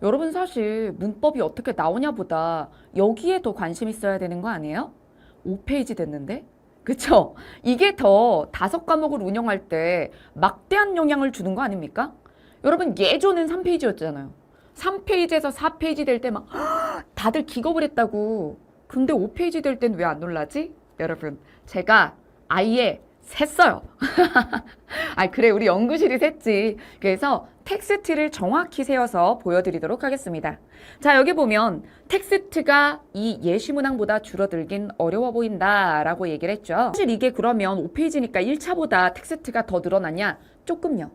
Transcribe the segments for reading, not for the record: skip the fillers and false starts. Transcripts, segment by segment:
여러분 사실 문법이 어떻게 나오냐 보다 여기에 더 관심 있어야 되는 거 아니에요? 5페이지 됐는데? 그쵸? 이게 더 5과목을 운영할 때 막대한 영향을 주는 거 아닙니까? 여러분 예조는 3페이지였잖아요. 3페이지에서 4페이지 될 때 막 다들 기겁을 했다고. 근데 5페이지 될 땐 왜 안 놀라지? 여러분 제가 아예 셌어요. 아, 그래, 우리 연구실이 셌지. 그래서 텍스트를 정확히 세워서 보여드리도록 하겠습니다. 자, 여기 보면 텍스트가 이 예시 문항보다 줄어들긴 어려워 보인다라고 얘기를 했죠. 사실 이게 그러면 5페이지니까 1차보다 텍스트가 더 늘어나냐? 조금요.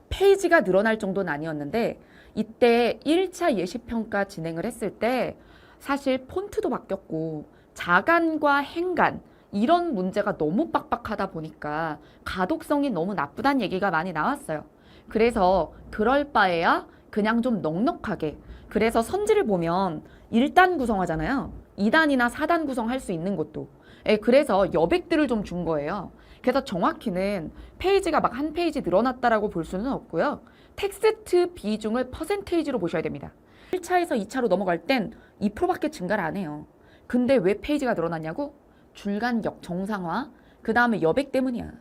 페이지가 늘어날 정도는 아니었는데 이때 1차 예시평가 진행을 했을 때 사실 폰트도 바뀌었고 자간과 행간 이런 문제가 너무 빡빡하다 보니까 가독성이 너무 나쁘다는 얘기가 많이 나왔어요. 그래서 그럴 바에야 그냥 좀 넉넉하게. 그래서 선지를 보면 1단 구성하잖아요. 2단이나 4단 구성할 수 있는 것도. 예, 그래서 여백들을 좀 준 거예요. 그래서 정확히는 페이지가 막 한 페이지 늘어났다라고 볼 수는 없고요. 텍스트 비중을 퍼센테이지로 보셔야 됩니다. 1차에서 2차로 넘어갈 땐 2%밖에 증가를 안 해요. 근데 왜 페이지가 늘어났냐고? 줄간격, 정상화, 그 다음에 여백 때문이야.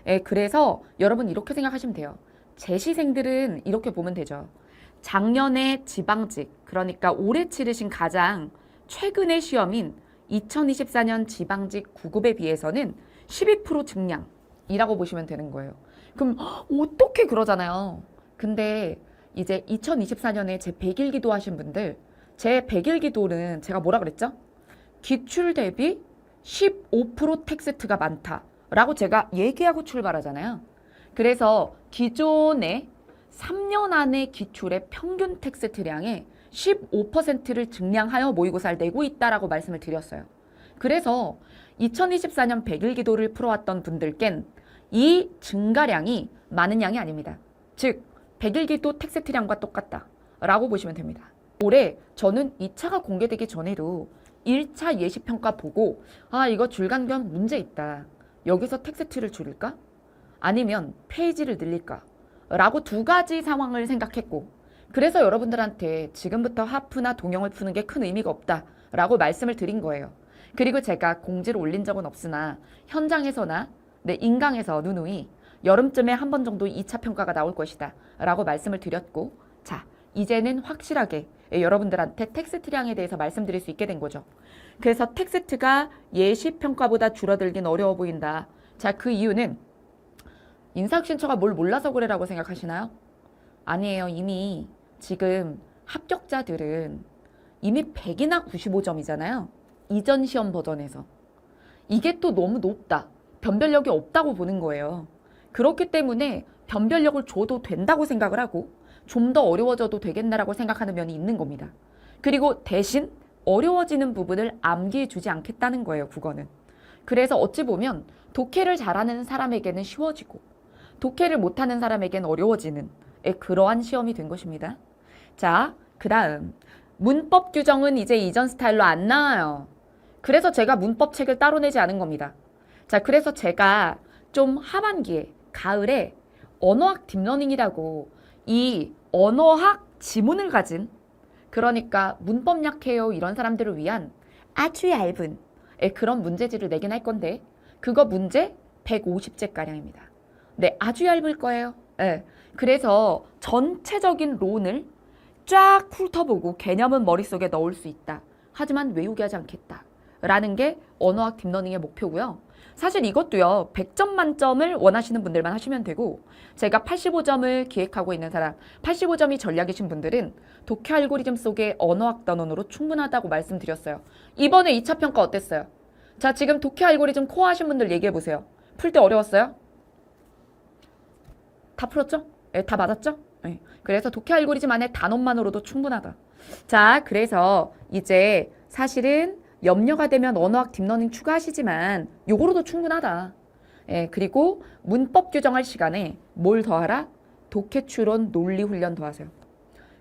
예, 그래서 여러분 이렇게 생각하시면 돼요. 재시생들은 이렇게 보면 되죠. 작년에 지방직, 그러니까 올해 치르신 가장 최근의 시험인 2024년 지방직 9급에 비해서는 12% 증량이라고 보시면 되는 거예요. 그럼 어떻게 그러잖아요. 근데 이제 2024년에 제 100일 기도 하신 분들, 제 100일 기도는 제가 뭐라 그랬죠? 기출 대비 15% 텍스트가 많다라고 제가 얘기하고 출발하잖아요. 그래서 기존에 3년 안에 기출의 평균 텍스트량의 15%를 증량하여 모의고사를 내고 있다라고 말씀을 드렸어요. 그래서 2024년 100일 기도를 풀어왔던 분들께는 이 증가량이 많은 양이 아닙니다. 즉 100일 기도 텍스트량과 똑같다라고 보시면 됩니다. 올해 저는 2차가 공개되기 전에도 1차 예시평가 보고 이거 줄간변 문제 있다. 여기서 텍스트를 줄일까? 아니면 페이지를 늘릴까? 라고 두 가지 상황을 생각했고 그래서 여러분들한테 지금부터 하프나 동영을 푸는 게 큰 의미가 없다 라고 말씀을 드린 거예요. 그리고 제가 공지를 올린 적은 없으나 현장에서나 인강에서 누누이 여름쯤에 한 번 정도 2차 평가가 나올 것이다 라고 말씀을 드렸고 자 이제는 확실하게 여러분들한테 텍스트량에 대해서 말씀드릴 수 있게 된 거죠. 그래서 텍스트가 예시평가보다 줄어들긴 어려워 보인다. 자, 그 이유는 인사혁신처가 뭘 몰라서 그래라고 생각하시나요? 아니에요. 이미 지금 합격자들은 이미 100이나 95점이잖아요. 이전 시험 버전에서. 이게 또 너무 높다. 변별력이 없다고 보는 거예요. 그렇기 때문에 변별력을 줘도 된다고 생각을 하고 좀 더 어려워져도 되겠나라고 생각하는 면이 있는 겁니다. 그리고 대신 어려워지는 부분을 암기해 주지 않겠다는 거예요, 국어는. 그래서 어찌 보면 독해를 잘하는 사람에게는 쉬워지고 독해를 못하는 사람에게는 어려워지는 그러한 시험이 된 것입니다. 자, 그 다음 문법 규정은 이제 이전 스타일로 안 나와요. 그래서 제가 문법 책을 따로 내지 않은 겁니다. 자, 그래서 제가 좀 하반기에 가을에 언어학 딥러닝이라고 이 언어학 지문을 가진 그러니까 문법 약해요 이런 사람들을 위한 아주 얇은 그런 문제지를 내긴 할 건데 그거 문제 150제가량입니다. 네, 아주 얇을 거예요. 네. 그래서 전체적인 론을 쫙 훑어보고 개념은 머릿속에 넣을 수 있다. 하지만 외우게 하지 않겠다. 라는 게 언어학 딥러닝의 목표고요. 사실 이것도요. 100점 만점을 원하시는 분들만 하시면 되고 제가 85점을 기획하고 있는 사람 85점이 전략이신 분들은 독해 알고리즘 속의 언어학 단원으로 충분하다고 말씀드렸어요. 이번에 2차 평가 어땠어요? 자, 지금 독해 알고리즘 코어 하신 분들 얘기해보세요. 풀 때 어려웠어요? 다 풀었죠? 네, 다 맞았죠? 네. 그래서 독해 알고리즘 안에 단원만으로도 충분하다. 자, 그래서 이제 사실은 염려가 되면 언어학 딥러닝 추가하시지만 요거로도 충분하다. 예, 그리고 문법 규정할 시간에 뭘 더하라? 독해 추론 논리 훈련 더하세요.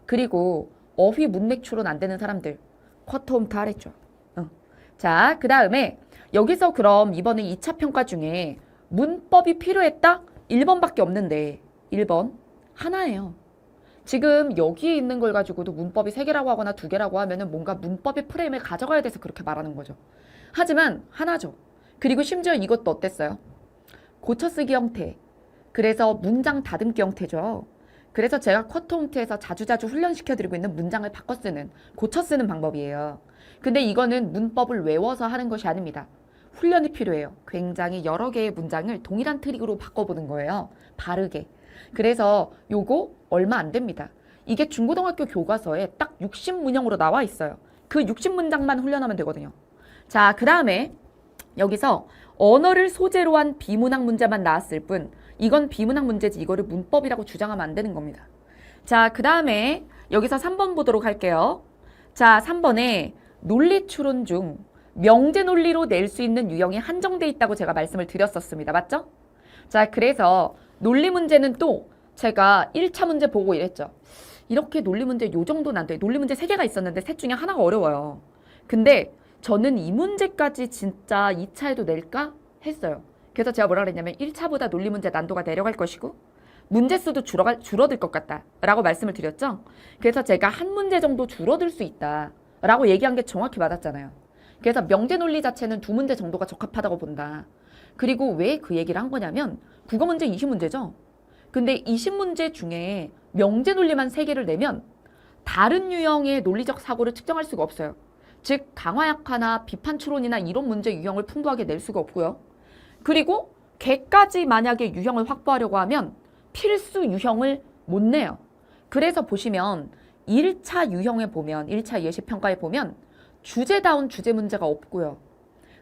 그리고 어휘 문맥 추론 안 되는 사람들 쿼터 홈트 하랬죠. 자, 그 다음에 여기서 그럼 이번에 2차 평가 중에 문법이 필요했다? 1번밖에 없는데 1번 하나예요. 지금 여기에 있는 걸 가지고도 문법이 3개라고 하거나 2개라고 하면은 뭔가 문법의 프레임을 가져가야 돼서 그렇게 말하는 거죠. 하지만 하나죠. 그리고 심지어 이것도 어땠어요? 고쳐쓰기 형태. 그래서 문장 다듬기 형태죠. 그래서 제가 쿼터홈트에서 자주자주 훈련시켜드리고 있는 문장을 바꿔 쓰는, 고쳐 쓰는 방법이에요. 근데 이거는 문법을 외워서 하는 것이 아닙니다. 훈련이 필요해요. 굉장히 여러 개의 문장을 동일한 트릭으로 바꿔보는 거예요. 바르게. 그래서 요거 얼마 안 됩니다. 이게 중고등학교 교과서에 딱 60문형으로 나와 있어요. 그 60문장만 훈련하면 되거든요. 자, 그 다음에 여기서 언어를 소재로 한 비문학 문제만 나왔을 뿐 이건 비문학 문제지 이거를 문법이라고 주장하면 안 되는 겁니다. 자, 그 다음에 여기서 3번 보도록 할게요. 자, 3번에 논리 추론 중 명제 논리로 낼 수 있는 유형이 한정돼 있다고 제가 말씀을 드렸었습니다. 맞죠? 자, 그래서 논리 문제는 또 제가 1차 문제 보고 이랬죠. 이렇게 논리 문제 요 정도는 안 돼. 논리 문제 3개가 있었는데 셋 중에 하나가 어려워요. 근데 저는 이 문제까지 진짜 2차에도 낼까 했어요. 그래서 제가 뭐라 그랬냐면 1차보다 논리 문제 난도가 내려갈 것이고 문제 수도 줄어들 것 같다 라고 말씀을 드렸죠. 그래서 제가 한 문제 정도 줄어들 수 있다 라고 얘기한 게 정확히 맞았잖아요. 그래서 명제 논리 자체는 2문제 정도가 적합하다고 본다. 그리고 왜 그 얘기를 한 거냐면 국어 문제 20문제죠. 근데 20문제 중에 명제 논리만 3개를 내면 다른 유형의 논리적 사고를 측정할 수가 없어요. 즉 강화 약화나 비판 추론이나 이론 문제 유형을 풍부하게 낼 수가 없고요. 그리고 개까지 만약에 유형을 확보하려고 하면 필수 유형을 못 내요. 그래서 보시면 1차 유형에 보면 1차 예시평가에 보면 주제다운 주제 문제가 없고요.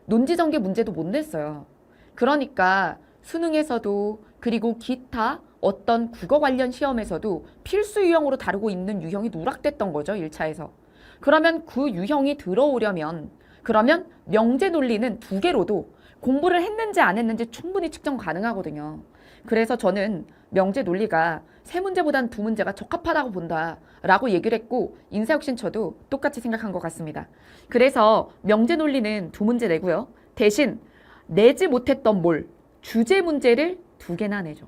논지전개 문제도 못 냈어요. 그러니까 수능에서도 그리고 기타 어떤 국어 관련 시험에서도 필수 유형으로 다루고 있는 유형이 누락됐던 거죠. 1차에서. 그러면 그 유형이 들어오려면 그러면 명제 논리는 2개로도 공부를 했는지 안 했는지 충분히 측정 가능하거든요. 그래서 저는 명제 논리가 3문제보다는 2문제가 적합하다고 본다라고 얘기를 했고 인사혁신 저도 똑같이 생각한 것 같습니다. 그래서 명제 논리는 2문제 내고요. 대신 내지 못했던 주제 문제를 2개나 내죠.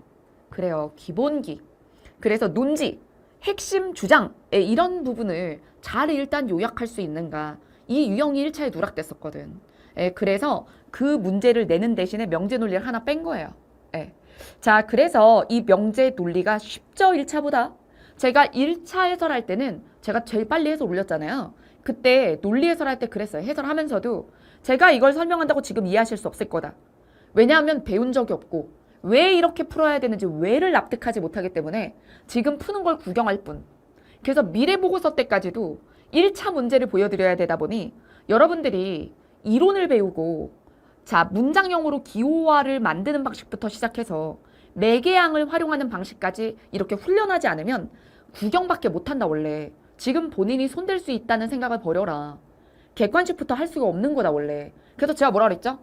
그래요. 기본기. 그래서 논지, 핵심 주장 이런 부분을 잘 일단 요약할 수 있는가. 이 유형이 1차에 누락됐었거든. 그래서 그 문제를 내는 대신에 명제 논리를 하나 뺀 거예요. 자, 그래서 이 명제 논리가 쉽죠, 1차보다. 제가 1차 해설할 때는 제가 제일 빨리 해설 올렸잖아요. 그때 논리 해설할 때 그랬어요. 해설하면서도 제가 이걸 설명한다고 지금 이해하실 수 없을 거다. 왜냐하면 배운 적이 없고 왜 이렇게 풀어야 되는지 왜를 납득하지 못하기 때문에 지금 푸는 걸 구경할 뿐. 그래서 미래 보고서 때까지도 1차 문제를 보여드려야 되다 보니 여러분들이 이론을 배우고 자, 문장형으로 기호화를 만드는 방식부터 시작해서 매개양을 활용하는 방식까지 이렇게 훈련하지 않으면 구경밖에 못한다 원래. 지금 본인이 손댈 수 있다는 생각을 버려라. 객관식부터 할 수가 없는 거다 원래. 그래서 제가 뭐라 그랬죠?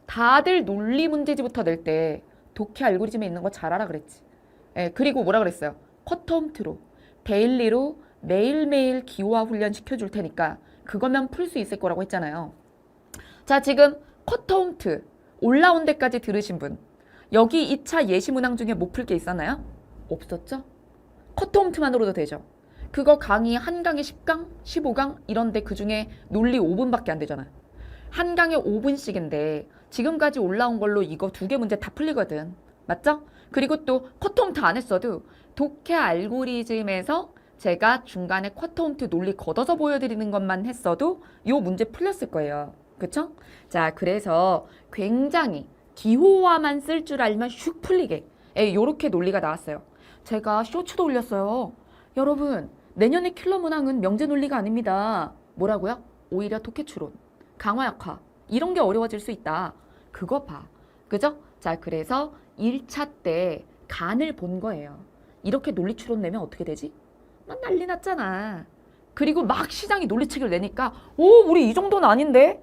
다들 논리 문제지부터 낼 때 독해 알고리즘에 있는 거 잘 알아 그랬지. 그리고 뭐라 그랬어요? 쿼터홈트로 데일리로 매일매일 기호화 훈련 시켜줄 테니까 그거면 풀 수 있을 거라고 했잖아요. 자, 지금 쿼터홈트 올라온 데까지 들으신 분 여기 2차 예시문항 중에 못 풀 게 있었나요? 없었죠? 쿼터홈트만으로도 되죠. 그거 강의 한 강에 10강, 15강 이런데 그중에 논리 5분밖에 안 되잖아요. 한 강에 5분씩인데 지금까지 올라온 걸로 이거 2개 문제 다 풀리거든. 맞죠? 그리고 또 쿼터홈트 안 했어도 독해 알고리즘에서 제가 중간에 쿼터홈트 논리 걷어서 보여드리는 것만 했어도 이 문제 풀렸을 거예요. 그쵸? 자, 그래서 굉장히 기호화만 쓸 줄 알면 슉 풀리게 요렇게 논리가 나왔어요. 제가 쇼츠도 올렸어요. 여러분, 내년의 킬러 문항은 명제 논리가 아닙니다. 뭐라고요? 오히려 독해 추론, 강화 약화 이런 게 어려워질 수 있다. 그거 봐. 그죠? 자, 그래서 1차 때 간을 본 거예요. 이렇게 논리 추론 내면 어떻게 되지? 막 난리 났잖아. 그리고 막 시장이 논리책을 내니까 우리 이 정도는 아닌데?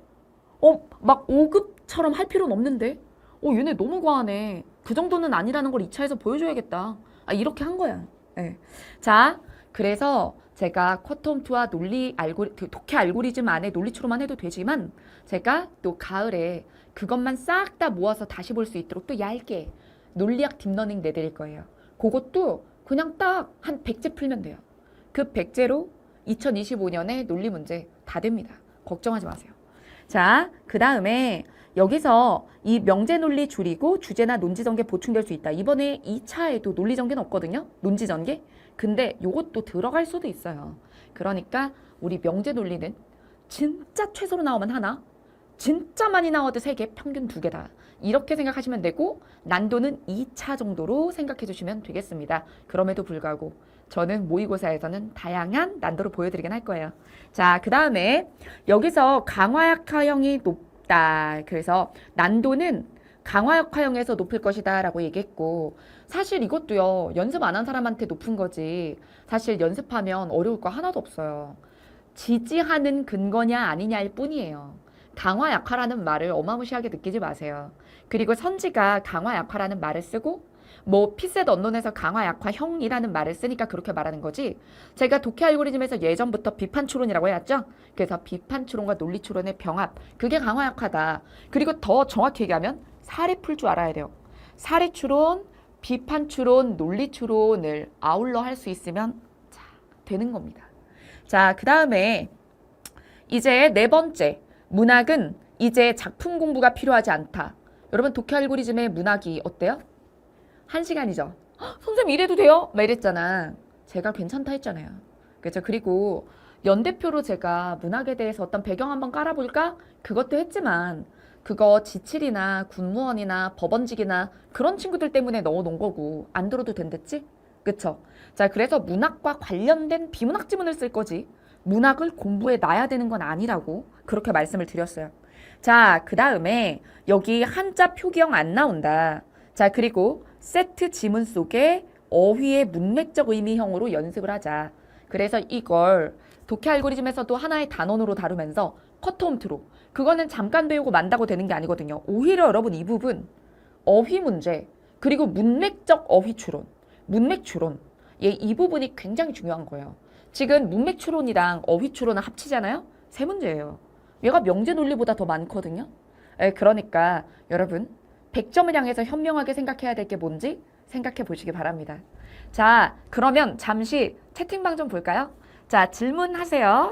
막 5급처럼 할 필요는 없는데? 얘네 너무 과하네. 그 정도는 아니라는 걸 2차에서 보여줘야겠다. 이렇게 한 거야. 자, 그래서 제가 쿼터홈트와 독해 알고리즘 안에 논리 추론만 해도 되지만 제가 또 가을에 그것만 싹 다 모아서 다시 볼 수 있도록 또 얇게 논리학 딥러닝 내드릴 거예요. 그것도 그냥 딱 한 100제 풀면 돼요. 그 100제로 2025년에 논리 문제 다 됩니다. 걱정하지 마세요. 자, 그 다음에 여기서 이 명제 논리 줄이고 주제나 논지 전개 보충될 수 있다. 이번에 2차에도 논리 전개는 없거든요. 논지 전개. 근데 요것도 들어갈 수도 있어요. 그러니까 우리 명제 논리는 진짜 최소로 나오면 하나, 진짜 많이 나와도 3개, 평균 2개다. 이렇게 생각하시면 되고 난도는 2차 정도로 생각해 주시면 되겠습니다. 그럼에도 불구하고 저는 모의고사에서는 다양한 난도를 보여드리긴 할 거예요. 자, 그 다음에 여기서 강화약화형이 높다. 그래서 난도는 강화약화형에서 높을 것이다 라고 얘기했고 사실 이것도요. 연습 안 한 사람한테 높은 거지 사실 연습하면 어려울 거 하나도 없어요. 지지하는 근거냐 아니냐일 뿐이에요. 강화 약화라는 말을 어마무시하게 느끼지 마세요. 그리고 선지가 강화 약화라는 말을 쓰고 뭐 피셋 언론에서 강화 약화형이라는 말을 쓰니까 그렇게 말하는 거지. 제가 독해 알고리즘에서 예전부터 비판 추론이라고 해왔죠. 그래서 비판 추론과 논리 추론의 병합, 그게 강화 약화다. 그리고 더 정확히 얘기하면 사례 풀 줄 알아야 돼요. 사례 추론, 비판 추론, 논리 추론을 아울러 할 수 있으면 자, 되는 겁니다. 자, 그 다음에 이제 4번째, 문학은 이제 작품 공부가 필요하지 않다. 여러분 독해 알고리즘의 문학이 어때요? 1시간이죠. 선생님 이래도 돼요? 막 이랬잖아. 제가 괜찮다 했잖아요. 그렇죠? 그리고 연대표로 제가 문학에 대해서 어떤 배경 한번 깔아볼까? 그것도 했지만 그거 지칠이나 군무원이나 법원직이나 그런 친구들 때문에 넣어놓은 거고 안 들어도 된댔지? 그쵸? 자, 그래서 문학과 관련된 비문학 지문을 쓸 거지 문학을 공부해 놔야 되는 건 아니라고 그렇게 말씀을 드렸어요. 자, 그 다음에 여기 한자 표기형 안 나온다. 자, 그리고 세트 지문 속에 어휘의 문맥적 의미형으로 연습을 하자. 그래서 이걸 독해 알고리즘에서도 하나의 단원으로 다루면서 컷홈트로 그거는 잠깐 배우고 만다고 되는 게 아니거든요. 오히려 여러분 이 부분 어휘 문제 그리고 문맥적 어휘 추론 문맥 추론 이 부분이 굉장히 중요한 거예요. 지금 문맥 추론이랑 어휘 추론을 합치잖아요. 3문제예요. 얘가 명제 논리보다 더 많거든요. 그러니까 여러분 100점을 향해서 현명하게 생각해야 될 게 뭔지 생각해 보시기 바랍니다. 자, 그러면 잠시 채팅방 좀 볼까요? 자, 질문하세요.